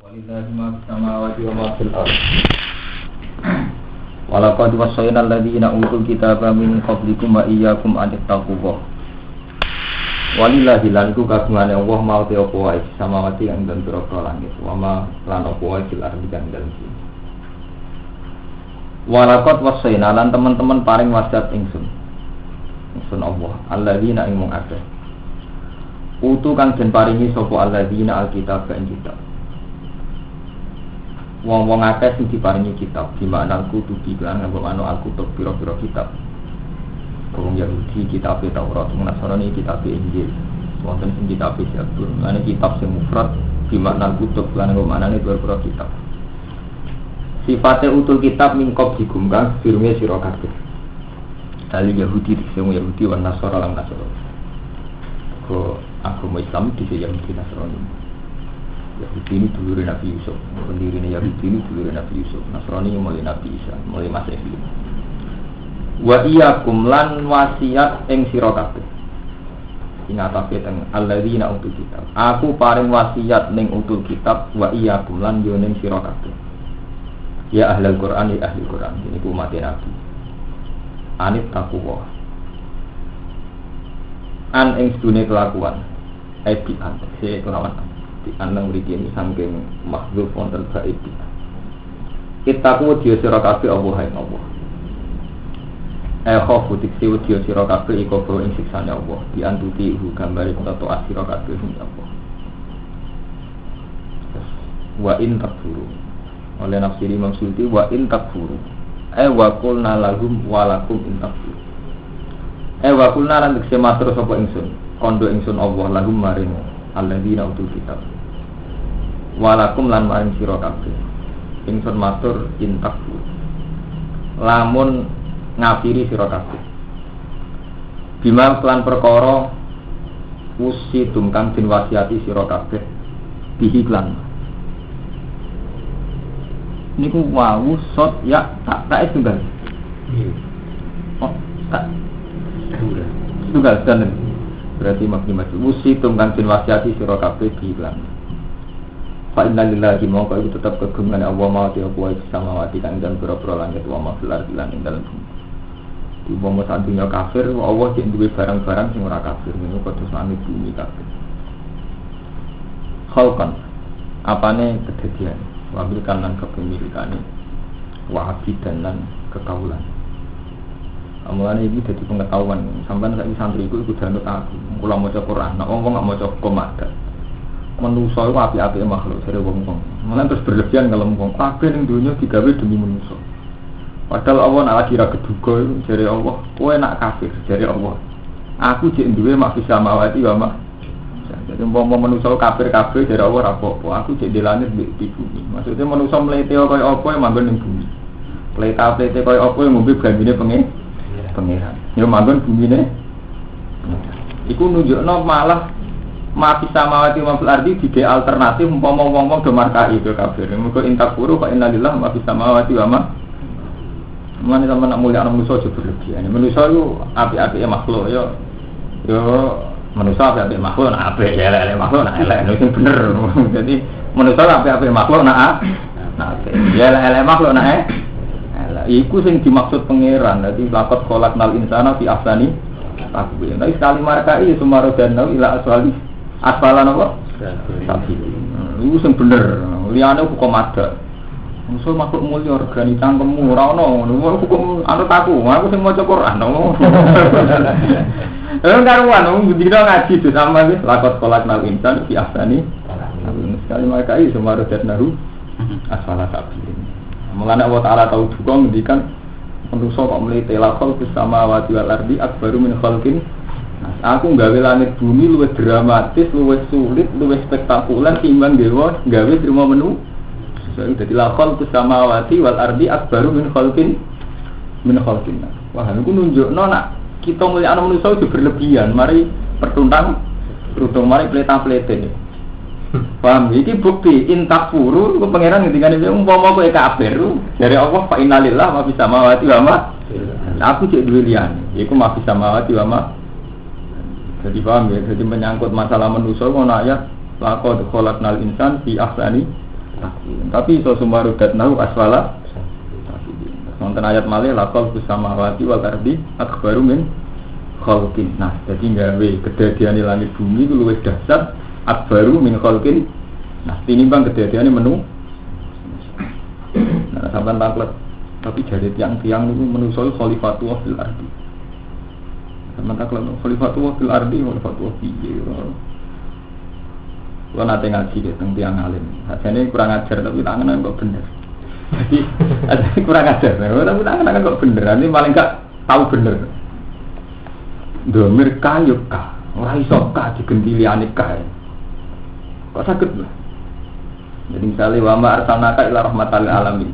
Walillahi ma fis samawati wa ma fil ardh. Walaqad wassayna alladziina utul kitaba min qablikum wa iyyakum an tattaqullah. Walillahi lan ku kagungane Allah mau te apa wae samawati kang den pira-pira langit wa ma lan apa wae fil ardh kang den bumi. Walaqad wassayna lan teman-teman paring wasiat ingsun Allah alladziina ing mung akeh. Utu kang den paringi sapa alladziina alkitab ing kitab. Wong-wong akeh sing diparingi kitab, di makna kutubi lan nganggo manuk al-kutub pira-pira kitab. Wong Yahudi kitab Taurat, Nasrani kitab Injil. Wonten sing kitab Zabur, ana kitab sing mufrad di makna kutub lan nganggo manane pira-pira kitab. Sifate utul kitab mingkop digungkang firme sira kabeh. Kali Yahudi sing Yahudi wan Nasara lan Nasara. Ko agama Islam dise Yahudi Nasrani. Yahudi ini dulur Nabi Yusuf, pendirinya Yahudi ini dulur Nabi Yusuf, Nasrani mulai Nabi Isa, mulai Masehi. Wa iyyakum lan wasiat ing sira kabeh. Ingatake teng alladzina utul kitab. Aku paring wasiat ning utul kitab wa iyyakum lan yo ning sira kabeh. Ya ahlul Quran, ya ahli Quran, ini ku umat Nabi. Anit taqwa. An ing sedune kelakuan. Ebian, se kelawan. Di anang mriki ini saking mahdzuf wonten baik. Itaku dia sira kabeh Allah ing Allah. Khofu diksi dia sira kabeh iku boro ing siksane Allah. Di antuti gambare tato asira kabeh ing Allah. Wa in takfuru. Oleh nafsi Imam Suyuti wa in takfuru. Wa qulna lahum wa lakum in takfuru. Wa qulna lan diksi matur sapa ingsun. Kondo ingsun Allah lahum maring alladzina utul kitab. Walakum lan maring sira kabeh. Ingsun matur intakfu. Lamun ngafiri sira kabeh. Bima lan perkara usi tumkang den wasiati sira kabeh dihiklan. Niku wau sot ya tak tunggal. Oh, tak tunggal dan berarti maknimat usi tumkang den wasiati sira kabeh dihiklan. Fa inna lillahi maka itu tetap kegungan Allah ma ta kuwi samawati kang dan pira-pira langit wa ma fil ardi lan ing dalem bumi. Di bumi sak dunya kafir Allah cek duwe barang-barang sing ora kafir niku padha langit bumi kabeh. Khalqan apane kedadian wabilkan lan kepemilikane wa abidan lan kekawulan. Amane iki dadi pengetahuan sampeyan sak santri iku danut aku kula maca Quran nek wong gak maca komat. Manusa itu api-api makhluk dari wong-wong. Malah terus berlebihan kalau wong kabeh ning dunya digawe demi manusa. Padahal Allah nak lagi ra keduga itu jare Allah, kowe nak kafir jare Allah. Aku jek duwe mak bisa mawati wa mak. Jadi umpama manusa kafir kabeh jare Allah ra apa-apa. Aku jek di langit di bumi. Maksudnya manusa mlete kaya apa manggon ning bumi. Plete kaya apa ngombe gambine pangeran. Ya manggon bumine. Iku nunjukno malah mati samawati wa fil ardi di alternatif umpama wong-wong do markai ke kafir. Muga intak puru fa innalillahi ma fis samawati wa ma. Mane sampeyan nak mulia manusa aja berlebihan. Manusa itu apik-apike makhluk ya. Yo manusa apik-apike makhluk nak apik ya elek makhluk nak elek sing bener. Jadi manusa apik-apike makhluk nak apik. Ya elek makhluk nak elek. Iku sing dimaksud pangeran. Dadi laqad khalaqnal insana fi ahsani taqwim. Nek sekali markai sumaro danau ila aswali aspalan apa? Tapi itu yang bener. Liane hukum ada. Musuh makhluk mulia organi cangkemmu ora ono. Hukum anut aku sing maca Quran. Karuan bendina ngaji itu sama wis lakot kolaknal insan fi ahsani. Sekali mereka iki sumaro dadnahu asfala sabil. Mulane Allah Taala tahu duka ngendikan manusa kok mlete lakol fis samawati wal ardi akbaru min khalqin. Aku nggawe langit bumi luwih dramatis, luwih sulit, luwih spektakuler timbang dewa nggawe trimo menu. Dadi lakon samawati wal ardi akbaru min khalqin. Wah, niku nunjukno nak kita mulyakno manusa itu berlebihan, mari pertuntang rutung mari pleta-plete. Paham iki bukti intakfuru ku pangeran ngendikane umpama kowe kafir, jare Allah fa innalillahi ma fis samawati wa ma. Aku cek duwe liyane, iku ma fis samawati wa ma. Jadi paham ya, jadi menyangkut masalah manusia ngono ayat laqad khalaqnal insan fi ahsani takwil. Tapi iso sumarudat nahu asfala safilin. Wonten ayat malih laqal samawati wal ardi akbaru min khalqin. Nah, dadi gawe kedadiane langit bumi ku luwih dahsyat akbaru min khalqin. Nah, tinimbang kedadiane menu. Nah, sampean taklet. Tapi jare tiang-tiang niku menungso khalifatullah fil ardi. Sampeyan taklet khalifatullah fil ardi, khalifatullah piye. Kalau nanti ngaji tentang tiang alim, hasilnya kurang ajar tapi tangan kok bener. Jadi kurang ajar, tapi tangan kok bener. Ini paling gak tahu bener. Domir kayu kah, orang iso kah digentili anik kah. Kok sakit lah. Jadi misalnya wama arsalnaka ila rahmatal alamin.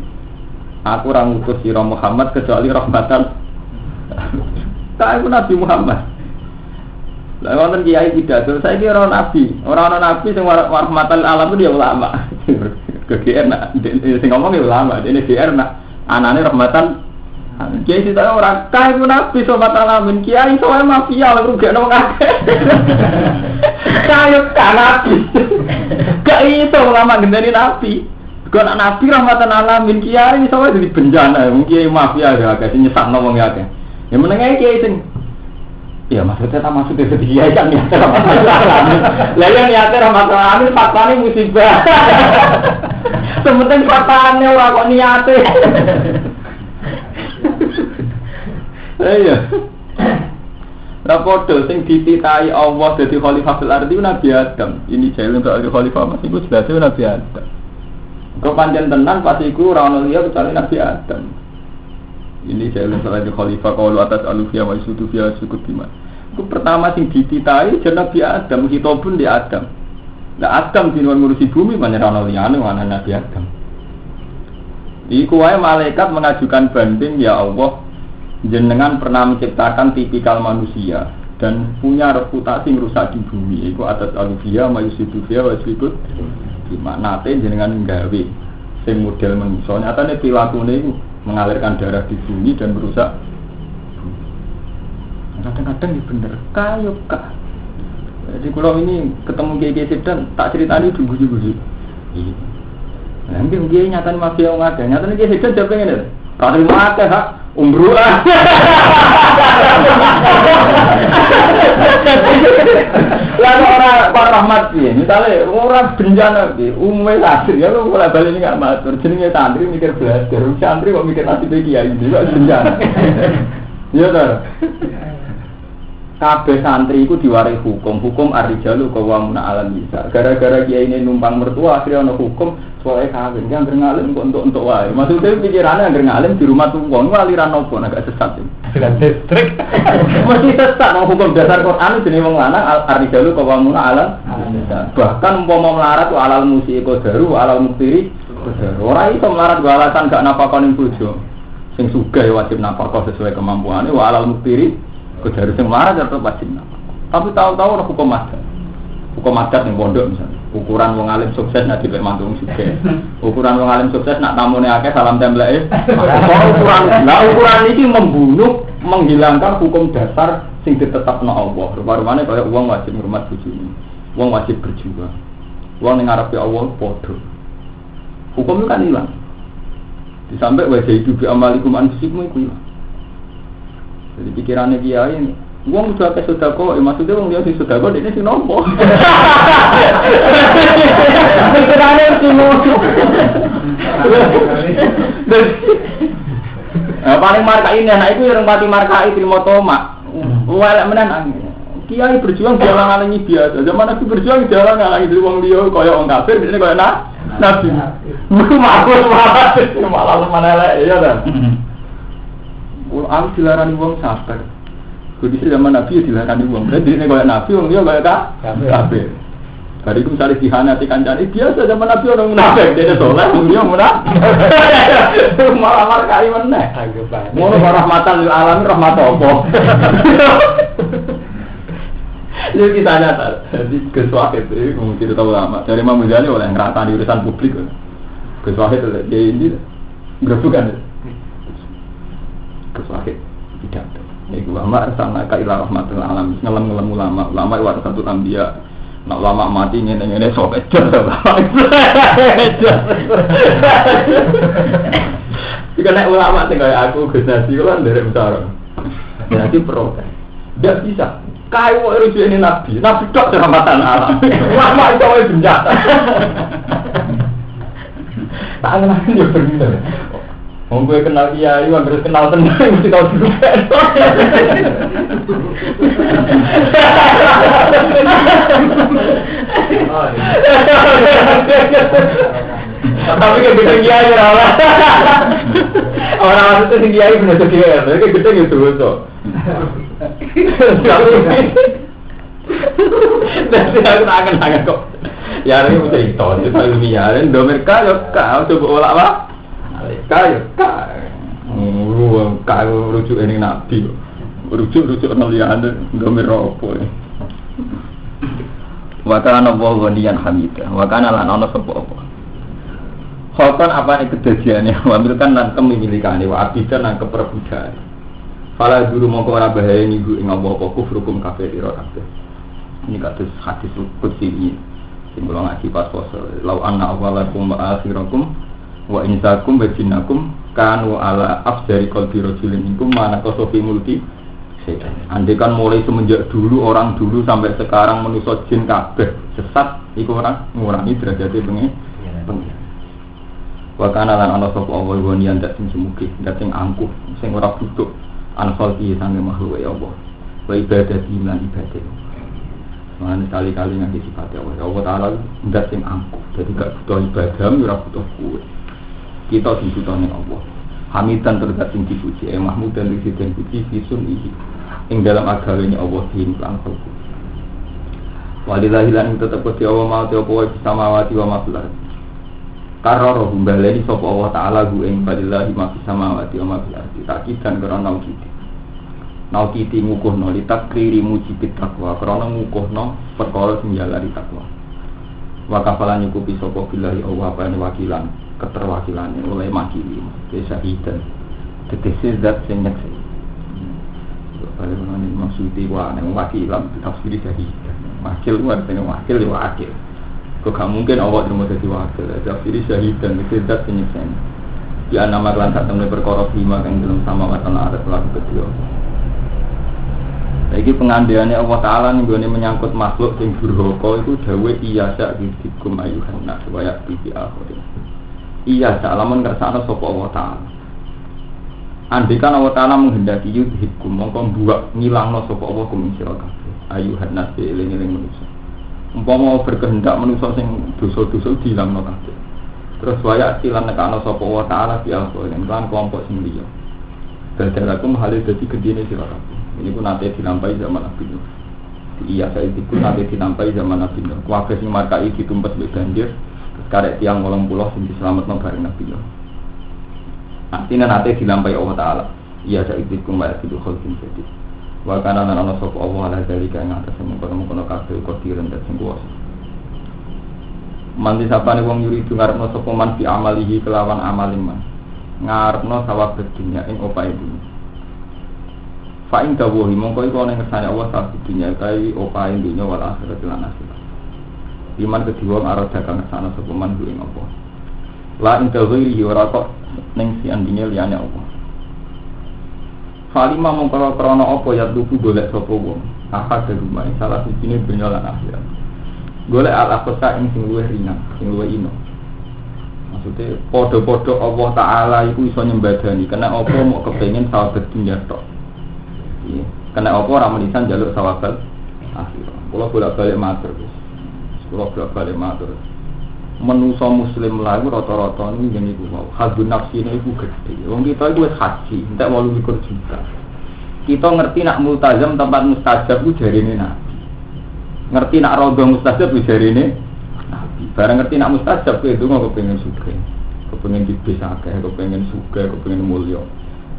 Aku orang utus sira Muhammad kecuali rahmatan. Tak aku Nabi Muhammad. Lah wonten kiai pidato, saiki ora nabi, ora nabi sing rahmatan alam itu ya ulama. GR nak sing ngomong ya ulama, dene GR nak anane rahmatan. Kiai sing ora kae ku nabi sobat alamin, kiai soe mafia lho rugekno wong akeh. Kayu kan nabi. Gak iso ulama gendeni nabi. Kok nak nabi rahmatan alamin, kiai soe dadi bencana, wong kiai mafia ya akeh sing nyesakno wong akeh. Ya menenge kiai sing iya maksudnya tak maksudnya sedih kan ya. Lah yang niatnya rahmatan alamin faktane musibah. Sementing faktane ora kok niate. Iya. Lah padha sing dititahi Allah dadi khalifah fil ardi Nabi Adam. Ini jailun kok khalifah Mas iku jelas Nabi Adam. Kok pancen tenan pas iku ora ono liya kecuali Nabi Adam. Ini saya ulang salah di khalifah kalau atas alufia wa isutufia sukut bima. Itu pertama sing dititai jeneng Nabi Adam, hitobun di Adam. Nah Adam dinuan ngurusi bumi menyerana liyane mana Nabi Adam. Iku wae malaikat mengajukan banding, ya Allah, jenengan pernah menciptakan tipikal manusia dan punya reputasi merusak di bumi. Iku atas alufia wa isutufia wa sukut bima. Nate jenengan nggawe sing model manusia. Nyatane pilakune iku mengalirkan darah di bumi dan merusak. Kadang-kadang ini bener kayu kah. Jadi kalau ini ketemu kiai sedan tak ceritani dulu. Nanti kiai nyatane mafia wong akeh. Nyatane kiai sedan jawab ngene. Ra terima akeh hak umroh. Lalu orang rahmat piye? Misale orang bencana piye? Umume santri ya lu ora bali enggak matur. Jenenge santri mikir belajar. Santri kok mikir nasib kiai iki kok bencana. Iya ta? Kabeh santri iku diwari hukum ar-rijalu qawwamuna 'alan nisa. Gara-gara kiai ini numpang mertua akhirnya ana hukum soal kawin. Ki anggere ngalim kok entuk wae. Maksudnya pikirane anggere ngalim di rumah tuh wong aliran opo agak sesat. Aliran distrik. Mesti sesat nang hukum dasar Quran jenenge wong lanang ar-rijalu qawwamuna 'alan nisa. Bahkan umpama melarat ku alal musi qadaru alal muftiri qadaru. Ora iso melarat go alasan gak napakane bojo. Sing sugih wajib napakah sesuai kemampuane wa alal muftiri kejar sing marah tetep wajib napa. Tapi tahu-tahu ana hukum adat. Hukum adat ning pondok misalnya. Ukuran wong alim sukses nek dipek mantu sugih. Ukuran wong alim sukses nek tamune akeh salam templeke. Ukuran iki membunuh, menghilangkan hukum dasar sing ditetapno Allah. Rupa-rupane kaya wong wajib ngurmat bojone. Wong wajib berjuang. Wong ning ngarepe Allah padha. Hukum itu kan hilang. Disampai wajah hidup amalikum anfusikum iku hilang. Jadi pikirannya kiai, uang udah ke sodako, maksudnya uang dia di sodako, ini si nompo. Pikirannya si nompo. Paling marka ini, anak itu yang pati markai terima tomak. Walek menan kiai berjuang jalan ngalangi biasa. Zaman Nabi berjuang jalan ngalangi uang dia, kaya orang kafir, ini kaya Nabi. Malah mana lek, iya kan? Aku dilarani wong sabar. Kondisi zaman Nabi dilarani wong. Berarti ini kaya Nabi, wong dia kaya kafir. Hari itu misalnya dihanati kancane biasa zaman Nabi orang munafik. Dia soleh, wong dia munafik. Malah markai meneh. Ngono rahmatan lil alamin rahmat apa? Jadi kita nyata. Jadi kesuaket itu mungkin tahu lama. Dari Imam Ghazali oleh ngerata di urusan publik. Kesuaket dia ini gerusukan. Kesuahid tidak. Iku ulama sama ka ila rahmatul alamin ngelem ulama warasatul anbiya Nak lama mati ngene-ngene sok ejer. Jika nek ulama sing kaya aku Gus Nasi kan nderek besar. Jadi protes. Tidak bisa. Kayu rujuk ini nabi tok rahmatan alam. Ulama itu wae benjata. Tak kenal dia bener. Wong gue kenal kiai, wong terus kenal tenan mesti tau dulu. Tapi kebetulan kiai ora. Orang itu kiai bener kiai, tapi gede gitu tuh. Dan aku akan kok. Ya ini mesti itu, itu ilmiah. Dan mereka yo kau coba olah apa? Kau kau rujuk ini nabi, rujuk nalian domer ropo. Wakana nabu wanian hamidah, wakana lanono sopo. Khoton apa ini kejadiannya? Ambilkan dan kemilikannya, wabidan dan keperbudakan. Fala guru mongko ora bahaya niku ing apa kufrukum kafir ira kabeh. Ini kados hadis qudsi iki. Sing kula ngaji pas poso. Lau anna awwalakum wa akhirakum wa insakum wa jinnakum kanu ala afdari qalbi rajulin minkum mana qasofi mulki. Andai kan mulai semenjak dulu orang dulu sampai sekarang manusia jin kabeh sesat iku ora ngurangi derajate pengen. Wa kana lan ana sapa Allah wa niyan dak sing semugi, dak sing angkuh, sing ora butuh ansol iki sange makhluk ya Allah. Wa ibadah lan ibadah. Mana sekali-kali nganti sifat Allah. Allah Taala ndak sing angkuh. Jadi gak butuh ibadah, ora butuh kuwe. Kita sing butuhne Allah. Hamidan terdat sing dipuji, mahmudan disiden puji fisun iki. Ing dalam agamanya Allah din lan khalqu. Walillahi lan tetep kuwi Allah mau te apa wae samawati wa ma fil ardh. Kararo humbaleni sapa Allah Taala gu ing walillahi ma fis samawati wa ma fil ardh. Takidan karena Naukiti ngukuhno li takriri mujibit takwa karena ngukuhno perkara sing jalari takwa. Wa kafalan nyukupi sapa billahi Allah apa wakilan keterwakilane oleh makili desa hidan tegese zat sing nyekseni. Kalau mengenai maksudnya wah nek wakilan tafsir syahidan. Wakil ku artine wakil ya wakil. Kok gak mungkin Allah terima dadi wakil. Tafsir syahidan tegese zat sing nyekseni. Ya nama lan sak temne perkara lima kang dalam samawat lan ardh lan kedua. Lagi pengandiannya Allah Ta'ala nih menyangkut makhluk yang durhaka itu dawe iya sa'bidikum ayuhan nas supaya bibi akhirin iya sa'alaman kersana sopa Allah Ta'ala andikan Allah Ta'ala menghendaki yudhibkum mongkong buak ngilangno sopa Allah kuminsiraka ayuhan nas iling-iling manusia umpama berkehendak manusia yang dosa-dosa dilangno kabeh terus supaya silan nekano sopa Allah Ta'ala bi akhirin kan kelompok sing liya dadalakum halih dadi gedene sira kabeh. Ini pun nanti dilampai zaman Nabi Nuh. Iya saya itu pun nanti dilampai zaman Nabi Nuh. Kuafe sing markai ditumpes mbek banjir, terus karek tiang 80 sing diselametno bareng Nabi Nuh. Artinya nanti dilampai Allah Taala. Iya saya itu pun bayar itu kholkin jadi. Wa kana lan ana sapa Allah ala dalika ing atas mengkono-mengkono kabeh kodiren dan sing kuwasa. Mandi sapane wong yuri itu ngarepno sapa man fi amalihi kelawan amaling man. Ngarepno sawab dunya ing opahe dunya. Fa'in dawahi mongko iku ana ngersane Allah sak dunya kae opahe dunya wal akhirat lan akhirat. Iman kedua arah dagang ngersane sapa man ku ing apa. La ing dawahi ora kok ning si andine liyane Allah. Falima mongko krana apa ya tuku golek sapa wong. Akad rumah salah sijine dunya lan akhirat. Golek al-aqsa ing sing luwih ringan, sing luwih ino. Maksudnya podo-podo Allah Ta'ala itu iso nyembadani karena apa mau kepengen sahabat dunia tok. Kena apa orang menisan jalur sawabat akhirah. Kalau bolak-balik matur, kalau bolak-balik matur, menuso muslim lah itu rata-rata ini yang ibu mau. Hadun nafsi ini ibu gede. Wong kita itu haji, tidak 28 juta. Kita ngerti nak multazam tempat mustajab itu jari ini nabi. Ngerti nak rodo mustajab itu jari ini nabi. Barang ngerti nak mustajab itu nggak kepengen suka, kepengen dibesake, kepengen suka, kepengen mulia.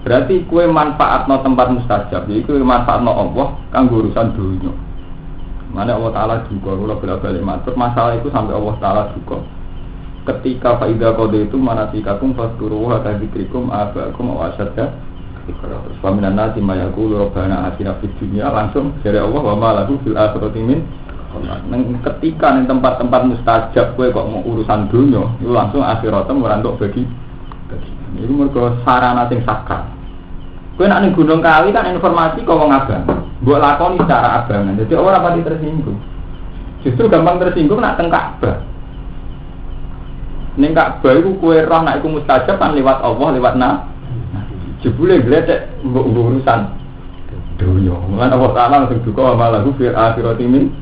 Berarti kue manfaatno tempat mustajab, jadi kue manfaatno Allah kanggo urusan dunia. Mana Allah Taala juga, kalau balik matur masalah itu sampai Allah Taala juga. Ketika faidah kode itu manasikakum fasturu hatta dzikrikum abakum wa asyadda. Terus paminan nasi mayaqulu rabbana atina fid dunya langsung dari Allah wa ma lahu fil akhirati min Ketika ning tempat-tempat mustajab kowe kok mau urusan dunya, itu langsung akhiratnya merantuk bagi. Iku mergo sarana sing sakral. Kowe nek ning Gunung Kawi kan informasi kok wong abang. Mbok lakoni secara abangan. Jadi ora pati tersinggung. Justru gampang tersinggung nek teng Ka'bah. Ning Ka'bah iku kowe roh nek iku mustajab kan lewat Allah, lewat jebule gledek mbok urusan dunya. Lan Allah Taala langsung duka malahu fil akhirati min.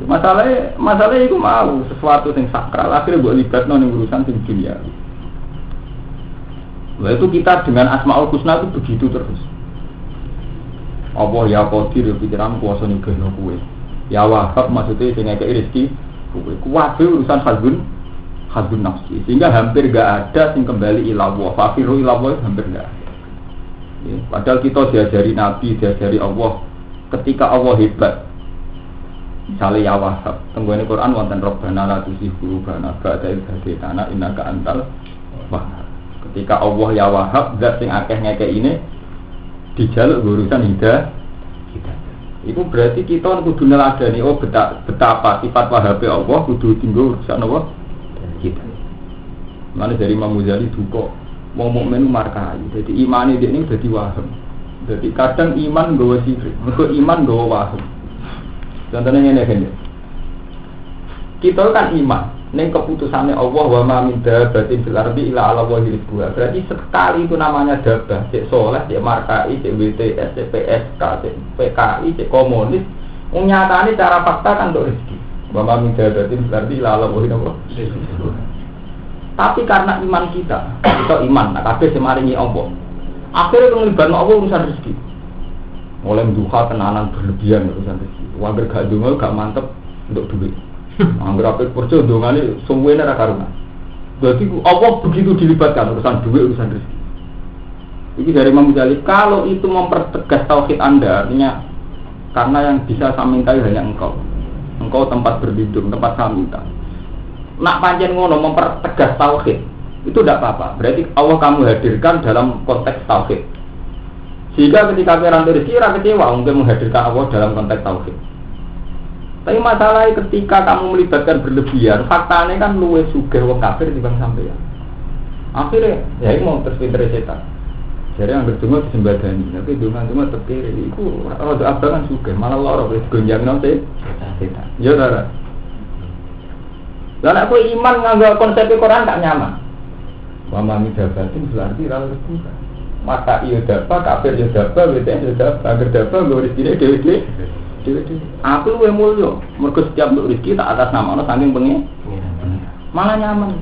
Masalah iku mau sesuatu sing sakral akhirnya mbok libatno ning urusan sing dunia. Nah itu kita dengan Asmaul Husna itu begitu terus. Allah ya Qadir ya pikiran kuasa nyugihno kowe. Ya Wahhab maksudnya sing ngekeki rezeki kowe. Kuwabe urusan hadun nafsi. Sehingga hampir enggak ada sing kembali ila Allah. Fafiru ila Allah hampir enggak ada. Ya, padahal kita diajari Nabi, diajari Allah ketika Allah hebat. Misalnya ya Wahhab, tenggone Quran wonten Rabbana la tuzigh qulubana ba'da idh hadaytana innaka antal Wahhab. Ketika Allah ya Wahhab, zat sing akeh ngekekine dijaluk urusan hidayah. Itu berarti kita kudu neladani betapa sifat Wahhab Allah kudu tinggal urusan Allah kita. Mana dari Imam Ghazali duka wong mukmin markai. Jadi imane dia ini dadi Wahhab. Jadi kadang iman nggawa sifat, mergo iman nggawa Wahhab. Contohnya ngene kan. Kita kan iman ning keputusannya Allah wa ma min dabbatin fil ardi illa 'ala Allahi rizquha. Berarti sekali itu namanya dabbah, cek soleh, cek markai, cek WTS, cek PSK, cek PKI, cek komunis. Nyatane cara fakta kan untuk rezeki. Wa ma min dabbatin fil ardi illa 'ala Allahi rizquha. Tapi karena iman kita iman, nah kabeh semaringi Allah. Akhirnya nglibatno Allah urusan rezeki. Mulai duha tenanan berlebihan urusan rezeki. Wangger gak ndonga gak mantep untuk duit. Angger apik kerja ndongane suwene ra karunan. Berarti Allah begitu dilibatkan urusan duit, urusan rezeki. Ini dari Imam Ghazali, kalau itu mempertegas tauhid Anda, artinya karena yang bisa saya mintai hanya engkau. Engkau tempat berlindung, tempat saya minta. Nak pancen ngono mempertegas tauhid itu tidak apa-apa. Berarti Allah kamu hadirkan dalam konteks tauhid. Sehingga ketika kira rezeki ra kecewa mungkin menghadirkan Allah dalam konteks tauhid. Tapi masalahnya ketika kamu melibatkan berlebihan, faktanya kan luwih sugih wong kafir dibanding sampeyan. Akhirnya ya mau terpinter setan. Jadi yang berdua disembadani, tapi dongan-dongan terkiri. Iku rada abangan sugih, malah lara wis gonjangno setan. Ya ora. Lah aku iman nganggo konsep Quran gak nyaman. Wa ma midabatin berarti ra rezeki. Maka iya dapat, kafir ya dapat, BTS ya dapat, agar dapat nggo rezekine dhewe-dhewe. Aku luwih mulya, mergo setiap untuk rezeki tak atas nama ana saking pengen. Malah nyaman.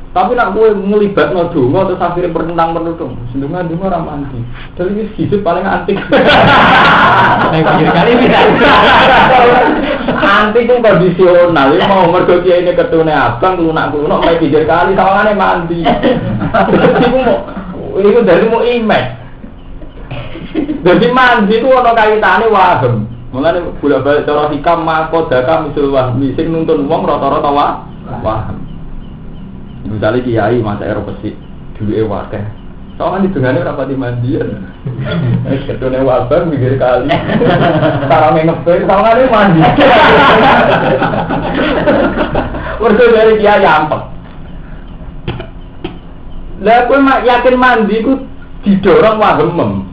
Tapi nak kowe nglibatno donga terus akhire pertentang-pertentang. Sendungan-dunga ora mandi. Dadi wis hidup paling antik. Nek kali bisa. Antik ku kondisional, ya mau mergo kiai ini ketune abang lunak-lunak main pinggir kali sawangane mandi. Iku dari mau imeh. Jadi mandi itu ada kaitannya waham. Mulane bolak-balik cara hikam makodaka misul wahmi sing nuntun wong rata-rata waham. Misalnya kiai masa eropesi duwe wakeh. Soalnya didengane ora pati mandian. Wis ketune wabang pinggir kali. Sarame ngepe sawangane mandi. Mergo dari kiai ampek. Lah kowe yakin mandi ku didorong waham.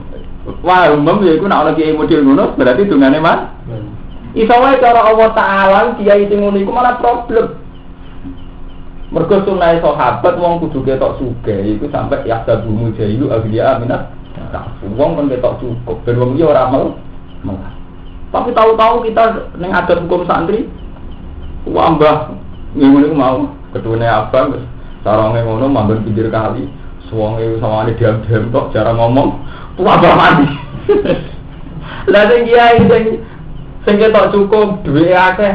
Waham ya iku nek ana kiai model ngono berarti dungane mas. Iso wae cara Allah Taala kiai sing ngono iku malah problem. Mergo sunah sahabat wong kudu ketok sugih iku sampai ya sabumu jailu aglia minat. Wong kon ketok cukup ben wong iki ora mel. Tapi tahu-tahu kita ning adat hukum santri wambah ngene mau ketune abang sarange ngono manggon pinggir kali suwonge sawangane diam-diam tok jarang ngomong wambah mandi. Lah sing kiai sing ketok cukup duwe akeh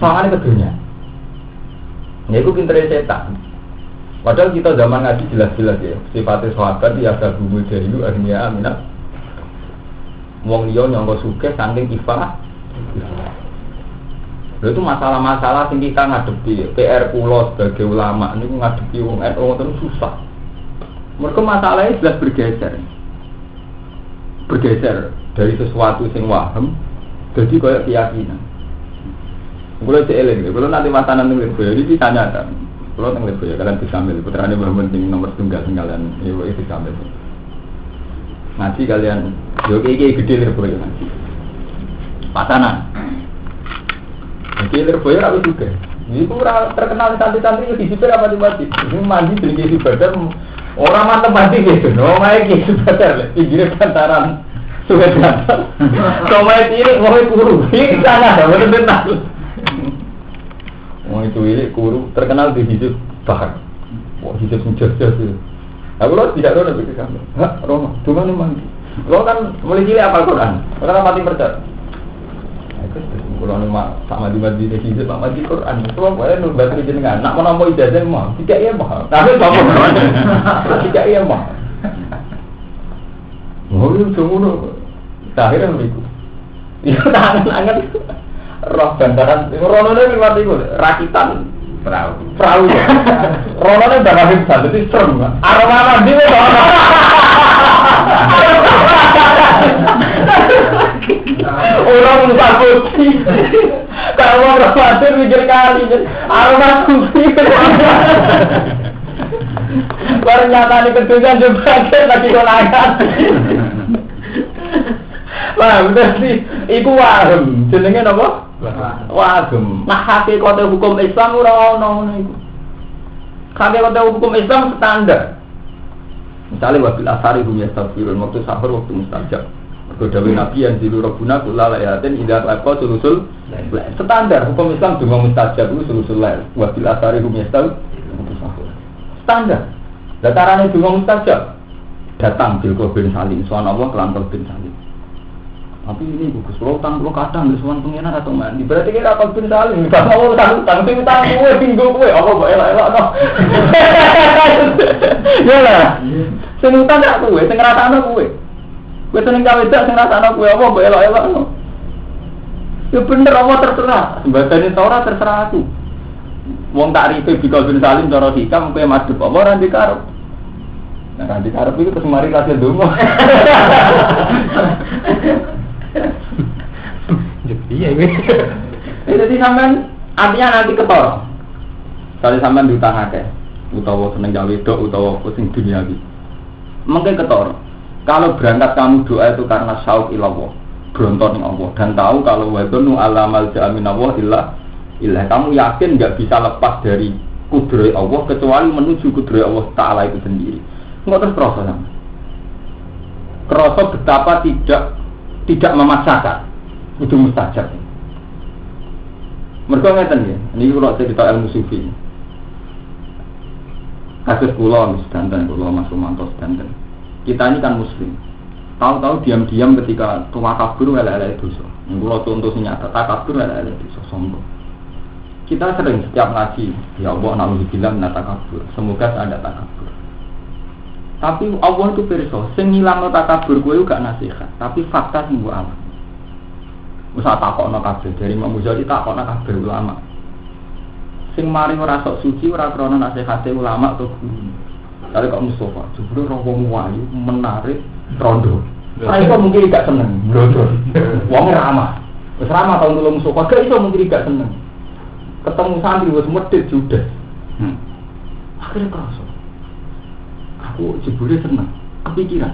sawangane kedunya. Ya itu pinter setan. Padahal kita zaman ngaji jelas-jelas ya sifatnya sahabat ya sahabu jahilu akhirnya aminat. Wong liya nyangka sugih saking kifah. Lha itu masalah-masalah sing kita ngadepi PR kula sebagai ulama niku ngadepi wong ngoten susah. Mergo masalahnya jelas bergeser. Bergeser dari sesuatu sing waham Jadi kayak keyakinan. Kalau CLN, kalau nanti makanan yang lebih ini bisa nyata. Kalau yang lebih kalian bisa ambil putranya berpenting nomor tunggal kalian itu bisa ambil. Ngaji kalian, yo kayak gede lebih ngaji. Pasanan. Jadi lebih apa juga? Ini kurang terkenal santri-santri itu disipir apa mati. Ini mandi jadi ibadah orang mati gitu. No, kayak gitu betul. Pinggirnya bantaran sudah datang. Somai ini mau kuru. Ini sana ada betul-betul. Mau itu ini kuru terkenal di hidup bahar. Wah hidup menjajah itu. Aku lo tidak tahu lebih ke sana. Hah, Romo, cuma nih mandi. Lo kan mulai cilik apa Quran? Orang mati percaya. Kalau nama sama di masjid ini sama di Quran, kalau boleh nulis baca jenengan, nak menampung ijazah mah, tidak iya mah, tapi bapak tidak iya mah. Oh itu semua, akhirnya begitu. Itu tangan roh bantaran, rononnya lewat itu, rakitan perahu, rononnya banyak besar, jadi serem. Aroma mandi orang musafir, kalau orang musafir mikir kali, aroma sufi. Ternyata di kedudukan juga lagi konangan. Wah, bener sih, iku waham, jenenge apa? Waham. Nah, hakikat hukum Islam ora ono niku. Hakikat hukum Islam standar. Misalnya wabil asari hum yastaghfirun waktu sahur waktu mustajab. Berdawi Nabi yang dilurabuna kula layatin indah laqa sulusul standar hukum Islam donga mustajab itu sulusul lail. Wabil asari hum yastaghfirun standar. Datarannya donga mustajab datang bil bin salim soal Allah kelantar bin salim. Tapi ini bagus, kalau utang lo kadang di suan pengiran atau mandi berarti kita akan bin salim. Kalau utang sing utang gue tinggal gue, apa gue elak no? Ya lah, sing utang tak gue, sing ngerasa gue. Gue seneng gawe dak sing ngerasa gue, apa gue elak no? Ya bener apa terserah, sebagian Taurat terserah aku. Wong tak ripe bikal bin salim cara hikam gue madhep apa ora dikarep. Nah kan dikarep itu terus mari kasih donga. Iya ini. Jadi sampean artinya nanti ketor. Kalau sampean diutang akeh, utawa seneng gawe wedok utawa sing duniawi. Mungkin ketor. Kalau berangkat kamu doa itu karena syauq ilallah, brontor ning Allah dan tahu kalau wadunu alamal ja'amin Allah illah. Kamu yakin enggak bisa lepas dari kudrat Allah kecuali menuju kudrat Allah Taala itu sendiri. Enggak terus proses. Kerasa betapa tidak memaksakan. Itu mustajab. Mereka ngeten ya, ini kalau cerita ilmu sufi. Kasus kula sedanten, kula Mas Romanto sedanten. Kita ini kan muslim. Tahu-tahu diam-diam ketika tua kabur elek-elek dosa. Kula contoh sing nyata takabur elek-elek dosa sombong. Kita sering setiap ngaji, ya Allah naudzubillah min takabur. Semoga saya ada takabur. Tapi Allah itu pirsa, sing ngilangno takabur kowe gak nasihat, tapi fakta sing mbok alami. Usah takokno kabeh dari Imam Ghazali takokno kabeh ulama. Sing mari ora sok suci ora krana nasihate ulama to guru. Kare kok Mustafa, jebule ora wong wayu menarik rondo. Ora iso mungkin gak seneng, blodor. Wong ramah. Wis ramah tahun telu Mustafa gak iso mungkin gak seneng. Ketemu santri wis medhit judes. Akhirnya kerasa. Aku jebule seneng, kepikiran.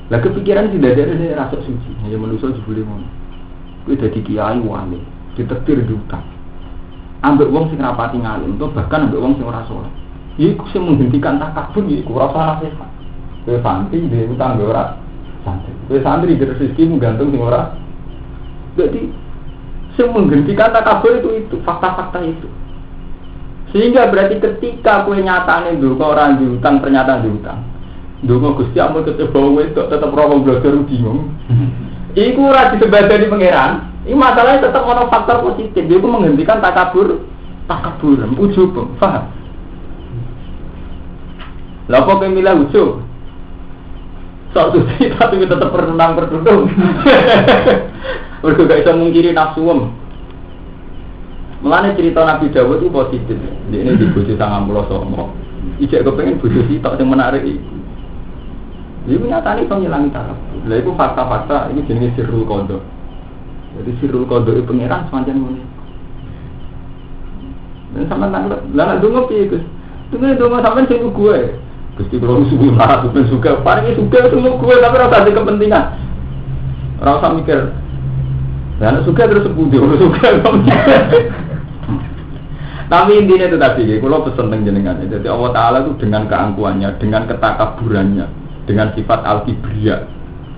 Lah kepikiran tidak ada rasa suci, hanya manusia jebule ngono. Kuwi dadi kiai wali, ditetir diutang. Ambek wong sing rapati ngalim, to bahkan ambek wong sing ora saleh. Iku sing menghentikan takabur iku ora salah nasihat. Kowe santri dhewe utang ora santri. Kowe santri terus rezeki gantung sing ora. Jadi sing menghentikan takabur itu fakta-fakta itu. Sehingga berarti ketika kowe nyatane ndonga ora diutang pernyataan diutang. Ndonga Gusti ampun kecewa wedok tetep ora belajar bingung. Iku ora disebadani pangeran. Ini masalahnya tetap ono faktor positif. Dia itu menghentikan takabur, ujub, paham? Lah kok milah ujub? Sok suci tapi tetap berdudung. Mergo gak iso mungkiri nafsu wong. Mulane cerita Nabi Dawud itu positif. Ini di bojo 99. Ijek kepengin bojo sitok sing menarik iki. Ini nyatanya itu ngilangi takabur. Lah itu fakta-fakta, ini jenis sirrul qadha. Jadi sirul qadha pangeran semacam ngono. Dan sampean nang lan ndonga piye Gus? Ndonga sampean sing gue. Gusti kula suwi marah ben suka, paringi suka temu gue tapi ora ada kepentingan. Ora usah mikir. Lah suka terus sepundi ora suka. Tapi intinya itu tadi, kalau pesen teng jenengan. Jadi Allah Taala itu dengan keangkuhannya, dengan ketakaburannya, dengan sifat al-kibriya.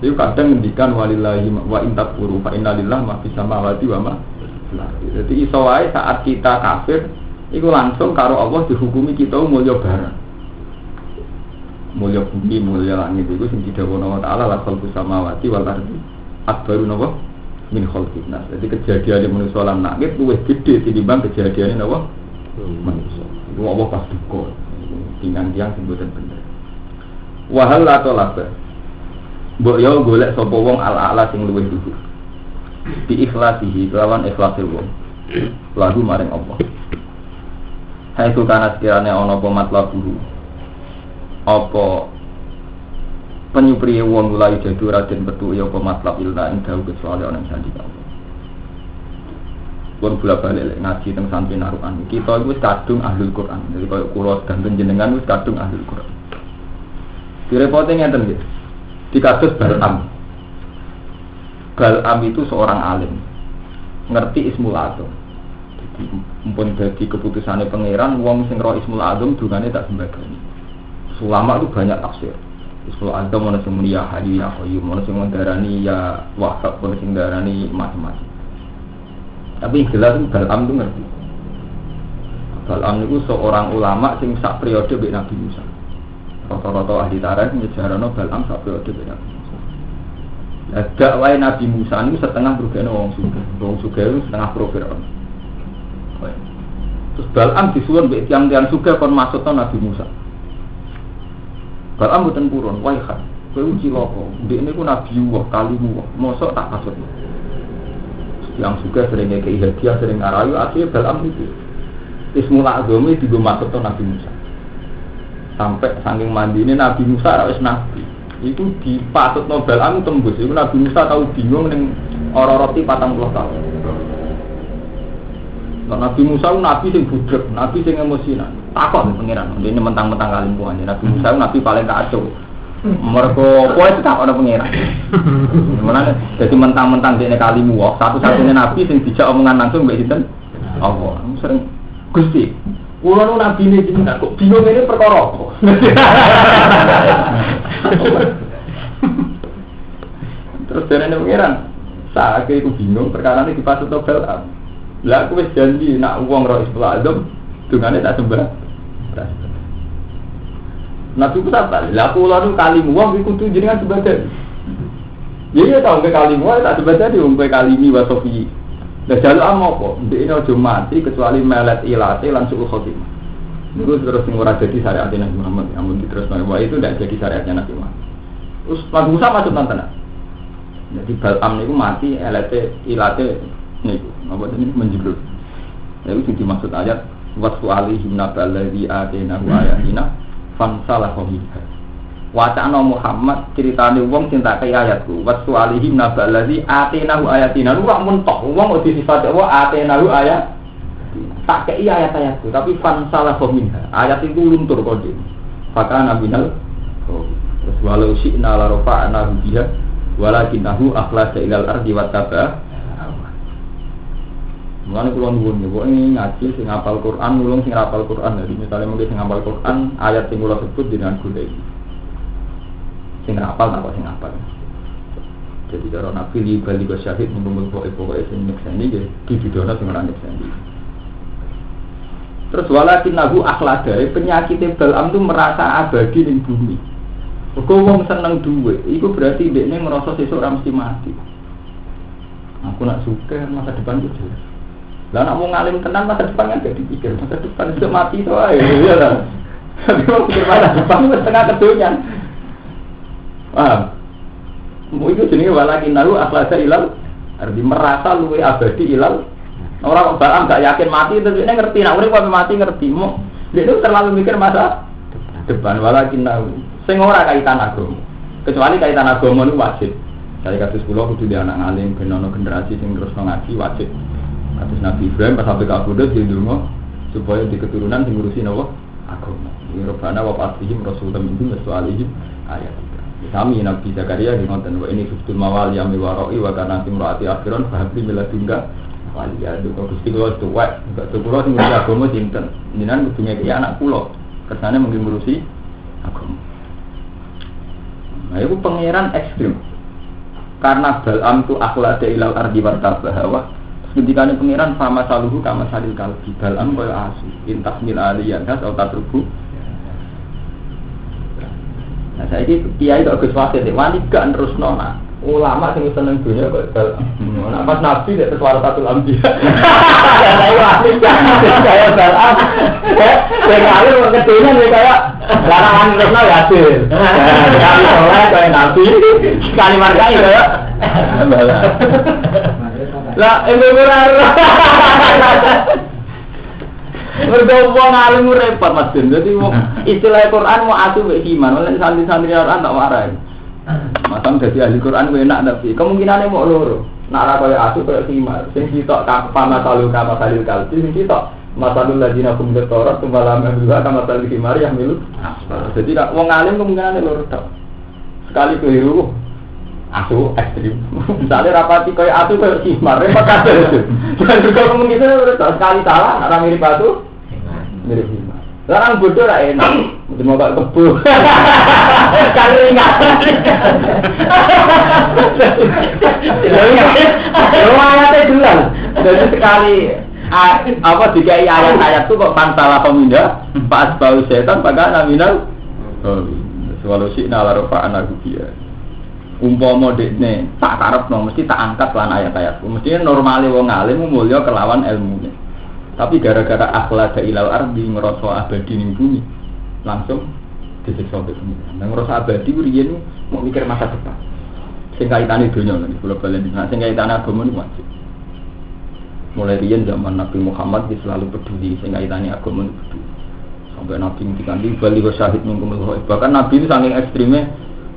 Itu kadang ngendikan walillahi wa intakfuru fa innalillahi ma fis samawati wa ma fil ardi. Jadi iso wae saat kita kafir, iku langsung karo Allah dihukumi kita mulya barang. Mulya bumi, mulya langit iku sing didhawuhi Allah Taala la khalqus samawati wal ardi akbaru napa min khalqin nas. Jadi kejadian manusia lan langit luwih gedhe tinimbang kejadian napa manusia. Iku Allah pas duka. Tiang-tiang sing boten bener. Wahal la tolaba. Mbok yo golek sapa wong ala-ala sing luwih dhuwur. Bi ikhlasihi lawan ikhlase wong. Lagu maring Allah. Hai ku kana sekirane ana apa matlabuhu. Apa penyupriye wong mulai jadu raden petu ya apa matlab ilna ing dawu kecuali ana sandi Allah. Pun bola-balik ngaji teng santri narukan. Kita iku wis kadung ahlul Quran. Jadi koyo kula danten jenengan wis kadung ahlul Quran. Direpote ngeten nggih. Di kasus Bal'am. Bal'am itu seorang alim, ngerti Ismul Azam. Jadi mumpun dadi keputusane pangeran, wong sing ro Ismul Azam dungane tak sembadani. Ulama itu banyak tafsir. Ismul Azam ana sing muni ya Hayyu ya Qayyum, ana sing ndarani ya Wahhab, ana sing ndarani macam-macam. Tapi jelas Bal'am itu ngerti. Bal'am itu seorang ulama sing sak periode mbek Nabi Musa. Rata-rata ahli tarikh nyejarano Bal'am sak periode mbek Nabi Musa. Lah dakwah Nabi Musa niku setengah merugane wong sugih. Wong sugih itu setengah Fir'aun. Terus Bal'am disuwun mbek tiyang-tiyang sugih kon maksudna Nabi Musa. Bal'am mboten purun, wae kan. Kowe cilaka. Ndekne ku Nabi Allah, kalimu. Mosok tak maksudna. Yang suka sering ngekei hadiah, sering ngarayu, akhirnya Bal'am itu Ismul Azam itu juga masuk ke Nabi Musa. Sampai saking mandi ini Nabi Musa harus Nabi. Itu dipasut no Bal'am tembus. Itu Nabi Musa tahu bingung dengan orang roti 40 tahun. Nah, Nabi Musa itu Nabi yang budrek, Nabi yang emosinan. Takut pengiran, ini mentang-mentang kalimpuannya. Nabi Musa itu Nabi paling kacau. Mereka poe tak ana pangeran. Mulane dadi mentang-mentang dene kalimu wae satu-satunya nabi sing dijak omongan langsung mbek sinten? Allah. Sering Gusti. Kula nu nabine jenengan kok bingung ngene perkara apa? Terus derene pangeran. Saiki iku bingung perkara iki dipasut to Bal'am. Lah aku wis janji nak wong ro Ismul Azam dungane tak sembah. Nabi ku sabar, lah kula nu kalimu wong iku kudu jenengan sebadan. Ya iya tau ke kalimu tak sebadan di wong kalimi wa sofi. Lah jaluk apa? Ndekne aja mati kecuali melet ilate lan suul khotimah. Niku terus sing ora dadi syariat Nabi Muhammad, amun terus wae itu ndak jadi syariatnya Nabi Muhammad. Terus Nabi Musa masuk tenan. Jadi Bal'am niku mati ilate niku, apa jenenge menjeblur. Niku sing dimaksud ayat wasfu alaihim nabal ladzi atainahu ayatina fansalah minha. Wacana Muhammad ceritane wong sing tak kei ayatku. Wasfu alaihim nabal ladzi atainahu ayatina. Lu rak mentok wong kok disifat apa atainahu ayat. Tak kei ayat-ayatku tapi fansalah minha. Ayat itu luntur kode. Fakana minal. Terus walau syi'na la rafa'na biha walakinahu akhlasa ilal ardi wattaba. Mulane kula nuwun nggih, kok ngaji sing hafal Quran, nulung sing hafal Quran. Jadi misalnya mungkin sing hafal Quran, ayat sing kula sebut dengan golek. Sing hafal tak kok sing hafal. Jadi cara Nabi li bali go syahid mumpung pokoke sing nyekseni nggih didudono sing ora nyekseni. Terus walakinahu akhlada, penyakit Bal'am itu merasa abadi ning bumi. Kok wong seneng dhuwit, iku berarti dekne ngerasa sesuk ora mesti mati. Aku nak suka masa depan itu jelas. Lah nak mau ngalim tenan masa depan kan gak dipikir, masa depan sudah mati to ae ya lah. Tapi mau pikir masa depan wis tengah kedonyan. Mau itu jenenge walakin naru akhlasa ilal arti merasa luwe abadi ilal. Orang Bal'am gak yakin mati terus dia ngerti nak urip kok mati ngerti. Dia itu terlalu mikir masa depan walakin naru. Sing ora kaitan agama. Kecuali kaitan agama itu wajib. Saya kados kula kudu di anak ngalim ben ana generasi sing terus ngaji wajib. Kados Nabi Ibrahim pas sampai kabudut di ndonga supaya di keturunan sing ngurusi napa agama. Ya Rabbana wa fatihim rasulun minhum wasalihim ayat 3. Sami Nabi Zakaria ngoten wa ini subtul mawali yami waroi wa kana timraati akhiran fahabli miladunga waliya duka Gusti kula tuwek enggak kula sing ngurusi agama sinten. Jenengan kudu ngeki anak kula kersane mung ngurusi agama. Nah, itu pangeran ekstrim. Karena Bal'am itu akhlada ilal ardi wartabahawah. Ketika ini pangeran sama saluhu kama salil kalbi. Bal'am kaya asu intas mil aliyanas atau tatrubu. Nah saya ini kiai kok Gus Wasit wani gak terus nona ulama sing seneng dunia kok Bal'am. Nah pas nabi nek suara satu lambi. Saya wani kaya Bal'am. Saya ngalir ketunan kaya larangan terusno ya hasil. Sekali soleh kaya nabi, sekali markai kaya Bal'am. Lah benar. Berdoa ngalim repot Mas Jun. Dadi istilah Quran mau atu mek iman, oleh santri-santri Quran tak warai. Masam dadi ahli Quran kowe enak tapi kemungkinane mau loro. Nak ora koyo atu koyo himar. Sing sitok pama salil kalbi, sing sitok masalul ladina kum bertorat tumbalam juga kama salil himar yang milu. Jadi nak wong alim kemungkinane loro tok. Sekali keliru asu ekstrim. Misalnya rapati koyo atu koyo himar, repot kabeh. Dan juga kemungkinan sekali salah ora mirip atu mirip himar. Larang bodoh ra enak. Mesti mau kok kebo. Kan ingat. Ruangate dulan. Jadi sekali apa dikai ayat-ayat itu kok pantalah pemindah pas bau setan pada nominal. Walau sih nala rofa anak dia. Umpama dekne tak karepno mesti tak angkat lan ayat-ayatku. Mesti normale wong alim mulya kelawan ilmunya. Tapi gara-gara akhlada ilal ardi ngerasa abadi ning bumi langsung disiksa oleh pengiran. Nah ngerasa abadi riyen mau mikir masa depan. Sing kaitane donya lho kula balen dina sing kaitane agama niku wajib. Mulai riyen zaman Nabi Muhammad dia selalu peduli sing kaitane agama niku. Sampai Nabi ngendikani bali wa syahid minkum al-ghaib. Bahkan Nabi itu saking ekstreme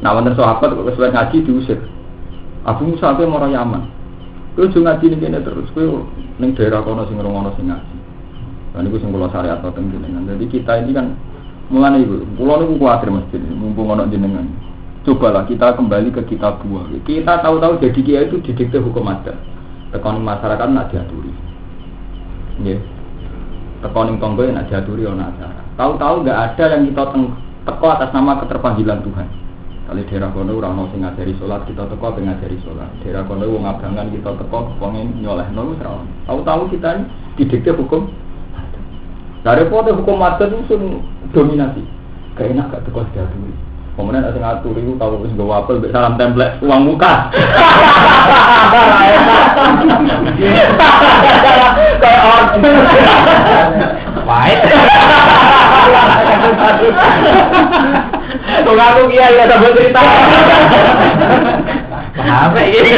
nah wonten sahabat kok kesuwen ngaji diusir. Abu Musa ape mara Yaman. Kowe jo ngaji ning kene terus kowe ning daerah kono sing ngono sing ngaji. Lan niku sing kula syariat teng jenengan. Jadi kita ini kan mulane iku, kula niku kuwatir mesti mumpung ana jenengan. Cobalah kita kembali ke kitab buah. Kita tahu-tahu jadi kiai itu didikte hukum adat. Tekan masyarakat nak diaturi. Nggih. Tekan ning tangga nak diaturi ana acara. Tahu-tahu enggak ada yang kita teko atas nama keterpanggilan Tuhan. Kali daerah kono ora ono sing ngajari salat, kita teko ben ngajari salat. Daerah kono wong abangan kita teko pengen nyolehno wis ora ono. Tahu-tahu kita ini didikte hukum. Dari foto hukum adat itu dominasi. Kayak enak gak teko diaturi. Kemudian ada ngatur itu tahu wis nggawa apel mbek salam template uang muka. Kayak orang. Baik. Kok aku kiai ya sambil cerita. Apa iki?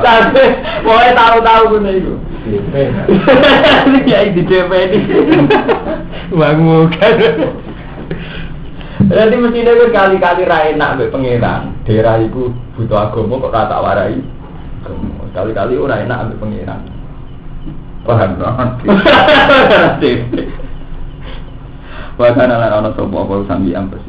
Tapi boleh tahu-tahu gune iku. Ini kiai di DP ini. Uang muka. Jadi mestinya itu kali-kali ra enak mbek pangeran. Daerah iku butuh agama kok ora tak warai. Kali-kali ora enak mbek pangeran. Paham banget. Wa kana lan ana sapa apa sambi ampes.